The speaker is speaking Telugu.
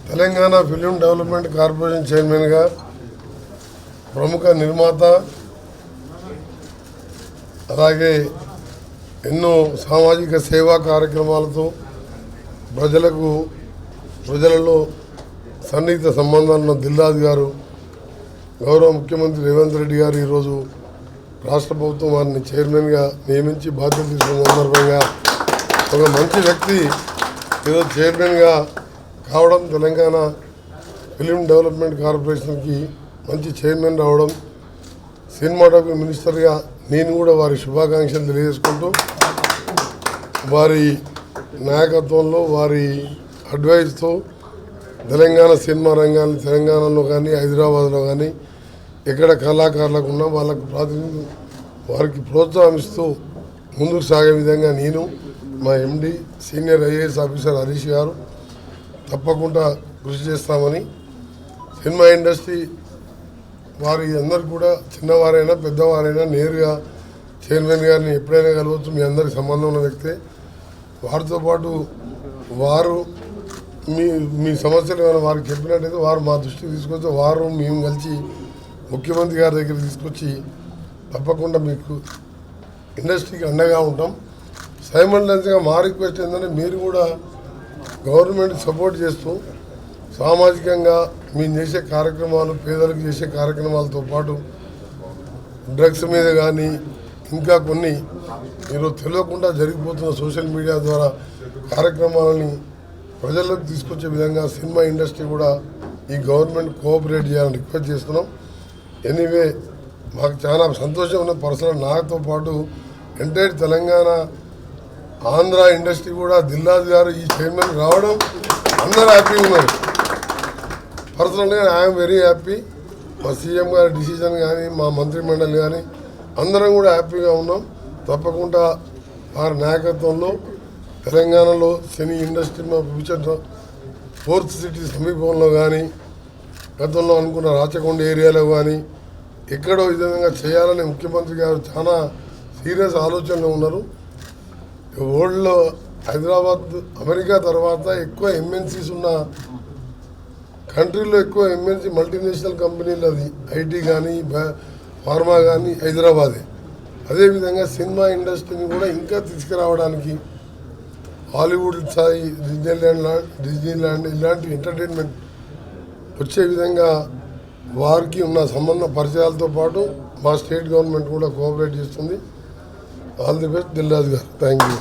తెలంగాణ ఫిలిం డెవలప్మెంట్ కార్పొరేషన్ చైర్మన్గా ప్రముఖ నిర్మాత, అలాగే ఎన్నో సామాజిక సేవా కార్యక్రమాలతో ప్రజలలో సన్నిహిత సంబంధాలున్న దిల్రాజు గారు, గౌరవ ముఖ్యమంత్రి రేవంత్ రెడ్డి గారు ఈరోజు రాష్ట్ర ప్రభుత్వం వారిని చైర్మన్గా నియమించి బాధ్యత తీసుకున్న సందర్భంగా ఒక మంచి వ్యక్తి ఈరోజు చైర్మన్గా కావడం, తెలంగాణ ఫిలిం డెవలప్మెంట్ కార్పొరేషన్కి మంచి చైర్మన్ రావడం, సినిమాటోగ్రఫీ మినిస్టర్గా నేను కూడా వారి శుభాకాంక్షలు తెలియజేసుకుంటూ, వారి నాయకత్వంలో వారి అడ్వైస్తో తెలంగాణ సినిమా రంగాన్ని తెలంగాణలో కానీ హైదరాబాద్లో కానీ ఎక్కడ కళాకారులకు ఉన్నా వాళ్ళకు ప్రాతినిధ్యం వారికి ప్రోత్సాహం ఇస్తూ ముందుకు సాగే విధంగా నేను, మా ఎండి సీనియర్ ఐఏఎస్ ఆఫీసర్ హరీష్ గారు తప్పకుండా కృషి చేస్తామని, సినిమా ఇండస్ట్రీ వారి అందరు కూడా చిన్నవారైనా పెద్దవారైనా నేరుగా చైర్మన్ గారిని ఎప్పుడైనా కలవచ్చు, మీ అందరికి సంబంధం ఉన్న వ్యక్తే. వారితో పాటు వారు మీ సమస్యలు ఏమైనా వారికి చెప్పినట్టయితే వారు మా దృష్టికి తీసుకొస్తే వారు మేము కలిసి ముఖ్యమంత్రి గారి దగ్గర తీసుకొచ్చి తప్పకుండా మీకు ఇండస్ట్రీకి అండగా ఉంటాం. సైమల్టేనియస్గా మా రిక్వెస్ట్ ఏంటంటే మీరు కూడా గవర్నమెంట్ సపోర్ట్ చేస్తూ సామాజికంగా మేము చేసే కార్యక్రమాలు, పేదలకు చేసే కార్యక్రమాలతో పాటు డ్రగ్స్ మీద కానీ ఇంకా కొన్ని మీరు తెలియకుండా జరిగిపోతున్న సోషల్ మీడియా ద్వారా కార్యక్రమాలని ప్రజల్లోకి తీసుకొచ్చే విధంగా సినిమా ఇండస్ట్రీ కూడా ఈ గవర్నమెంట్ కోఆపరేట్ చేయాలని రిక్వెస్ట్ చేస్తున్నాం. ఎనీవే మాకు చాలా సంతోషం ఉన్న పర్సనల్ నాతో పాటు ఎంటైర్ తెలంగాణ ఆంధ్ర ఇండస్ట్రీ కూడా దిల్రాజు గారు ఈ చైర్మన్ రావడం అందరూ హ్యాపీగా ఉన్నారు. పర్సనల్గా ఐఎమ్ వెరీ హ్యాపీ. మా సీఎం గారి డిసిజన్ కానీ మా మంత్రిమండలి కానీ అందరం కూడా హ్యాపీగా ఉన్నాం. తప్పకుండా వారి నాయకత్వంలో తెలంగాణలో సినీ ఇండస్ట్రీ మా ఫ్యూచర్ 4th సిటీ సమీపంలో కానీ గతంలో అనుకున్న రాచకొండ ఏరియాలో కానీ ఎక్కడో ఈ విధంగా చేయాలని ముఖ్యమంత్రి గారు చాలా సీరియస్ ఆలోచనలో ఉన్నారు. వరల్డ్లో హైదరాబాద్ అమెరికా తర్వాత ఎక్కువ ఎంఎన్సీస్ ఉన్న కంట్రీలో ఎక్కువ ఎంఎన్సీ మల్టీనేషనల్ కంపెనీలు అది ఐటీ కానీ ఫార్మా కానీ హైదరాబాదే. అదేవిధంగా సినిమా ఇండస్ట్రీని కూడా ఇంకా తీసుకురావడానికి హాలీవుడ్ స్థాయి డిజ్నీల్యాండ్ ఇలాంటి ఎంటర్టైన్మెంట్ వచ్చే విధంగా వారికి ఉన్న సంబంధ పరిచయాలతో పాటు మా స్టేట్ గవర్నమెంట్ కూడా కోఆపరేట్ చేస్తుంది. ఆల్ ది బెస్ట్ దిల్రాజు గారు. Thank you.